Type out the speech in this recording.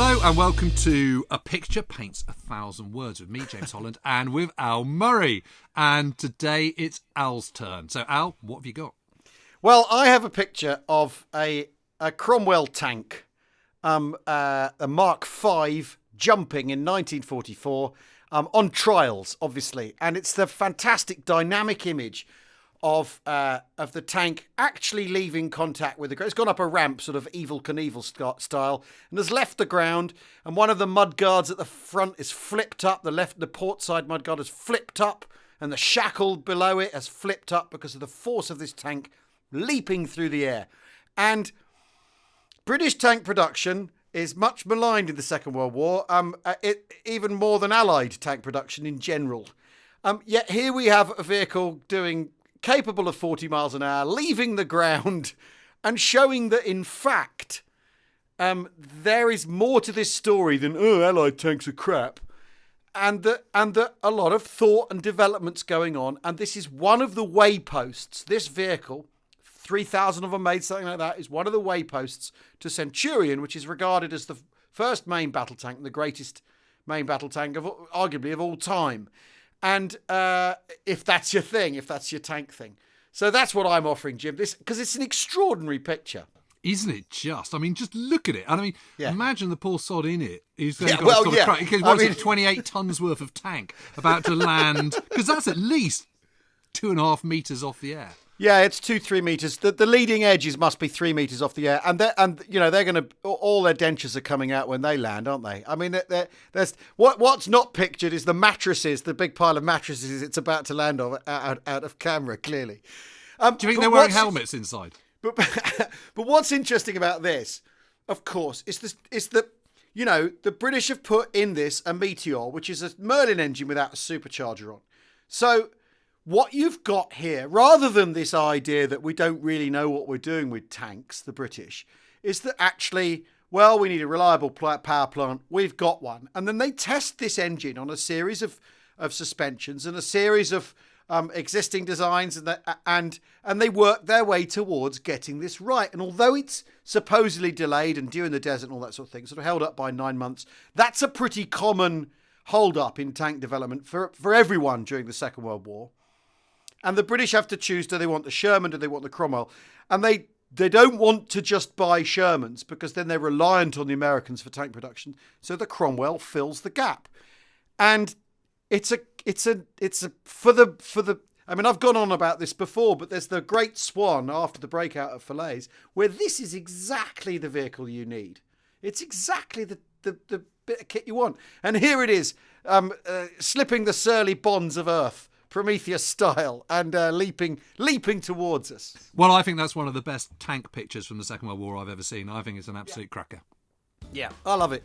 Hello and welcome to A Picture Paints 1,000 Words with me, James Holland, and with Al Murray. And today it's Al's turn. So Al, what have you got? Well, I have a picture of a Cromwell tank, a Mark V jumping in 1944 on trials, obviously. And it's the fantastic dynamic image of the tank actually leaving contact with the ground. It's gone up a ramp, sort of Evel Knievel style, and has left the ground. And one of the mudguards at the front is flipped up. The port side mudguard has flipped up, and the shackle below it has flipped up because of the force of this tank leaping through the air. And British tank production is much maligned in the Second World War, even more than Allied tank production in general. Yet here we have a vehicle capable of 40 miles an hour, leaving the ground and showing that, in fact, there is more to this story than, Allied tanks are crap, and that a lot of thought and development's going on. And this is one of the wayposts. This vehicle, 3,000 of them made, something like that, is one of the wayposts to Centurion, which is regarded as the first main battle tank, the greatest main battle tank, arguably, of all time. And if that's your thing, if that's your tank thing. So that's what I'm offering, Jim, because it's an extraordinary picture. Isn't it just? I mean, just look at it. And I mean, imagine the poor sod in it. He's then got well, sort of crack. What is it, 28 tons worth of tank about to land? Because that's at least 2.5 metres off the air. Yeah, it's 2-3 metres. The leading edges must be 3 metres off the air, and they're going to, all their dentures are coming out when they land, aren't they? I mean, there's what's not pictured is the mattresses, the big pile of mattresses it's about to land on out of camera, clearly. Do you think they're wearing helmets inside? But what's interesting about this, of course, is the British have put in this a Meteor, which is a Merlin engine without a supercharger on. So what you've got here, rather than this idea that we don't really know what we're doing with tanks, the British, is that actually, well, we need a reliable power plant. We've got one. And then they test this engine on a series of suspensions and a series of existing designs, and they work their way towards getting this right. And although it's supposedly delayed and due in the desert and all that sort of thing, sort of held up by 9 months, that's a pretty common hold up in tank development for everyone during the Second World War. And the British have to choose, do they want the Sherman, do they want the Cromwell? And they don't want to just buy Shermans because then they're reliant on the Americans for tank production. So the Cromwell fills the gap. And it's for the I mean, I've gone on about this before, but there's the Great Swan after the breakout of Falaise, where this is exactly the vehicle you need. It's exactly the bit of kit you want. And here it is, slipping the surly bonds of earth, Prometheus style, and leaping towards us. Well, I think that's one of the best tank pictures from the Second World War I've ever seen. I think it's an absolute cracker. Yeah, I love it.